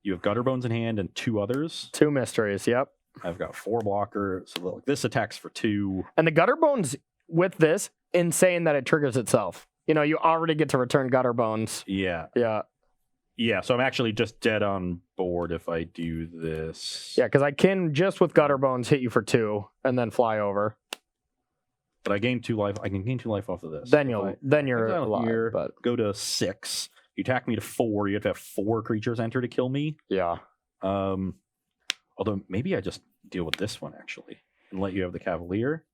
You have Gutter Bones in hand and 2 others. 2 mysteries. Yep. I've got 4 blocker, so like this attacks for 2. And the Gutter Bones with this, insane that it triggers itself. You know, you already get to return Gutter Bones. Yeah. Yeah. Yeah, so I'm actually just dead on board if I do this. Yeah, because I can just with Gutter Bones hit you for 2 and then fly over. But I gain 2 life. I can gain 2 life off of this. Then you're alive. Here, But go to 6. You attack me to 4. You have to have 4 creatures enter to kill me. yeah. Although maybe I just deal with this one actually and let you have the Cavalier.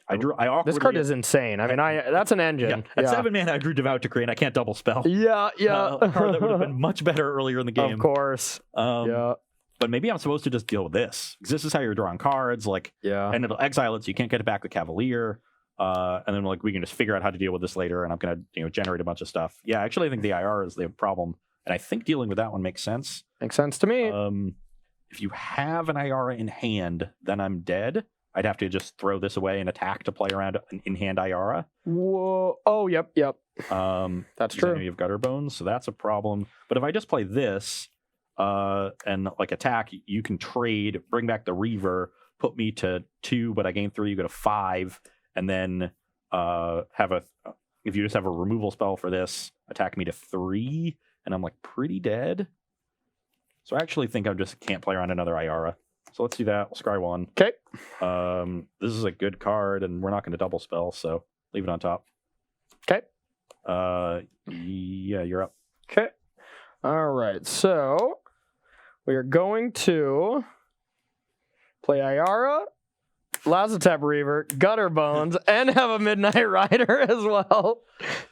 I awkwardly, This card is insane. I mean, that's an engine. At 7 mana, I drew Devout Decree, and I can't double spell. Yeah. A card that would have been much better earlier in the game. Of course. Yeah. But maybe I'm supposed to just deal with this because this is how you're drawing cards. Like, Yeah. and it'll exile it, so you can't get it back with Cavalier. And then like we can just figure out how to deal with this later, and I'm gonna generate a bunch of stuff. Yeah, actually, I think the IR is the problem, and I think dealing with that one makes sense. Makes sense to me. If you have an IR in hand, then I'm dead. I'd have to just throw this away and attack to play around an in-hand IRA. Whoa. Oh, yep. That's true. You have Gutter Bones, so that's a problem. But if I just play this and like attack, you can trade, bring back the Reaver, put me to 2, but I gain 3, you go to 5, and then if you just have a removal spell for this, attack me to 3, and I'm like pretty dead. So I actually think I just can't play around another IRA. So let's do that. We'll scry 1. Okay. This is a good card, and we're not going to double spell, so leave it on top. Okay. Yeah, you're up. Okay. All right. So we are going to play IRA, Lazotep Reaver, Gutter Bones, and have a Midnight Rider as well.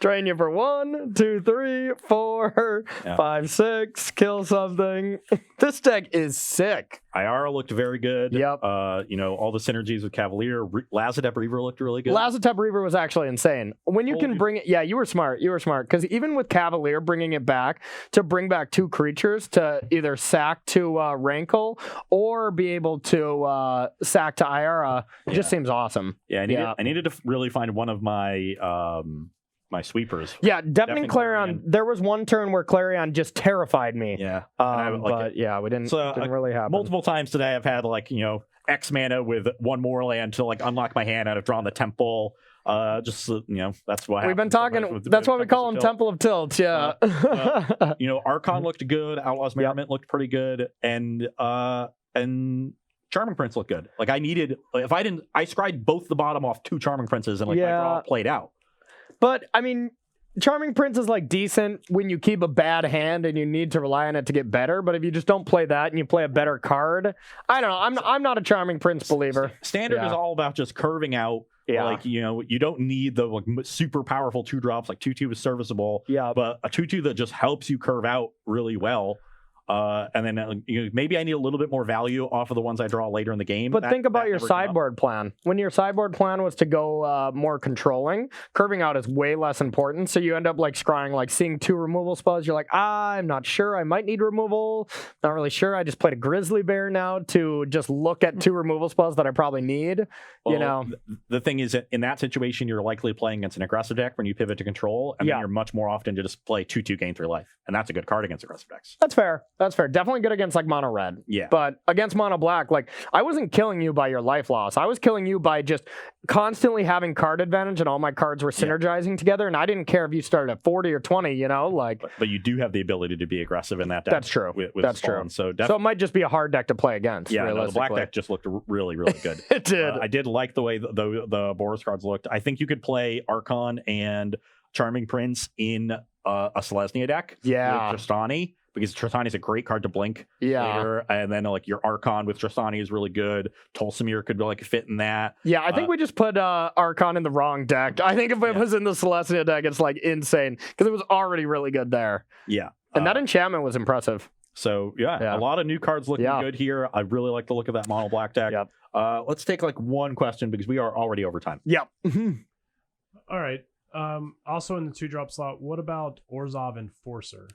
Drain you for 1, 2, 3, 4, 5, 6. Kill something. This deck is sick. IRA looked very good. Yep. All the synergies with Cavalier. Lazotep Reaver looked really good. Lazotep Reaver was actually insane. When you can bring it, yeah, you were smart. Because even with Cavalier bringing it back, to bring back 2 creatures to either sack to Rankle or be able to sack to IRA, it just seems awesome. Yeah, I needed to really find one of my my sweepers. Yeah, Deafening Clarion. There was one turn where Clarion just terrified me. Yeah. We didn't really happen. Multiple times today I've had X mana with 1 more land to unlock my hand. I've drawn the Temple. That's why we've been talking. That's why we call him Temple of Tilt. Yeah. Archon looked good. Outlaws Merriment looked pretty good, and Charming Prince looked good. Like I needed. I scried both the bottom off 2 Charming Princes, and my draw played out. But I mean, Charming Prince is decent when you keep a bad hand and you need to rely on it to get better. But if you just don't play that and you play a better card, I don't know. I'm not a Charming Prince believer. Standard is all about just curving out. Yeah. You don't need the super powerful 2-drops. 2/2 is serviceable. Yeah. But a 2/2 that just helps you curve out really well. And then maybe I need a little bit more value off of the ones I draw later in the game. But think about your sideboard plan. When your sideboard plan was to go more controlling, curving out is way less important. So you end up scrying, seeing 2 removal spells. You're like, I'm not sure. I might need removal. Not really sure. I just played a Grizzly Bear now to just look at 2 removal spells that I probably need. The thing is, in that situation, you're likely playing against an aggressive deck when you pivot to control, and then you're much more often to just play 2/2 gain 3 life, and that's a good card against aggressive decks. That's fair. Definitely good against mono red. Yeah. But against mono black, I wasn't killing you by your life loss. I was killing you by just constantly having card advantage, and all my cards were synergizing together. And I didn't care if you started at 40 or 20. But you do have the ability to be aggressive in that deck. That's true. That's true. So it might just be a hard deck to play against. Yeah. The black deck just looked really, really good. It did. I did like the way the Boros cards looked. I think you could play Archon and Charming Prince in a Selesnya deck. Yeah. With Tristani. Because Tristani is a great card to blink later, and then your Archon with Tristani is really good. Tolsimir could fit in that. Yeah, I think we just put Archon in the wrong deck. I think if it was in the Selesnya deck, it's insane because it was already really good there. Yeah, and that enchantment was impressive. So a lot of new cards looking good here. I really like the look of that mono black deck. Yep. Let's take one question because we are already over time. Yep. All right. Also in the 2-drop slot, what about Orzhov Enforcer?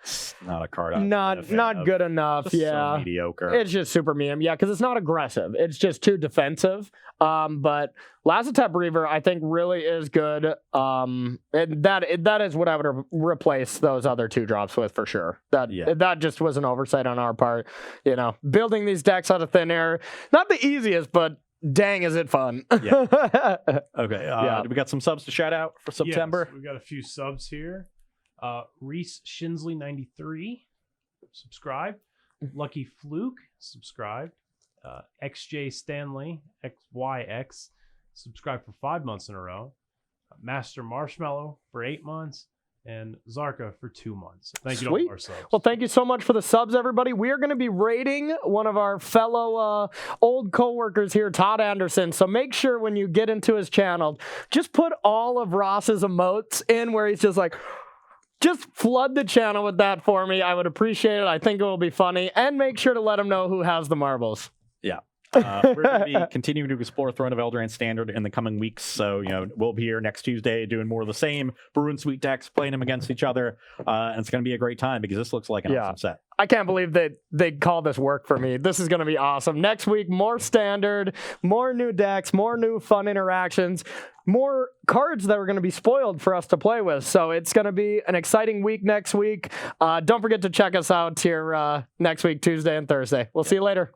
It's not a card. I'm a not fan of. good enough. Just so Yeah, mediocre. it's just super meme. Yeah, because it's not aggressive. It's just too defensive. But Lazatep Reaver, I think, really is good. And that is what I would replace those other 2 drops with for sure. That just was an oversight on our part. You know, building these decks out of thin air, not the easiest, but dang, is it fun. Yeah. Okay. We got some subs to shout out for September. Yes, we got a few subs here. Reese Shinsley 93, subscribe. Lucky Fluke, subscribed. XJ Stanley, XYX, subscribed for 5 months in a row. Master Marshmallow for 8 months. And Zarka for 2 months. Thank you to all our subs. Well, thank you so much for the subs, everybody. We are going to be rating one of our fellow old co-workers here, Todd Anderson. So make sure when you get into his channel, just put all of Ross's emotes in where he's just like, just flood the channel with that for me. I would appreciate it. I think it will be funny. And make sure to let him know who has the marbles. Yeah. We're going to be continuing to explore Throne of Eldraine Standard in the coming weeks. So, you know, we'll be here next Tuesday doing more of the same Brew and Sweet decks, playing them against each other. And it's going to be a great time because this looks like an awesome set. I can't believe that they call this work for me. This is going to be awesome. Next week, more Standard, more new decks, more new fun interactions, more cards that are going to be spoiled for us to play with. So it's going to be an exciting week next week. Don't forget to check us out here next week, Tuesday and Thursday. We'll see you later.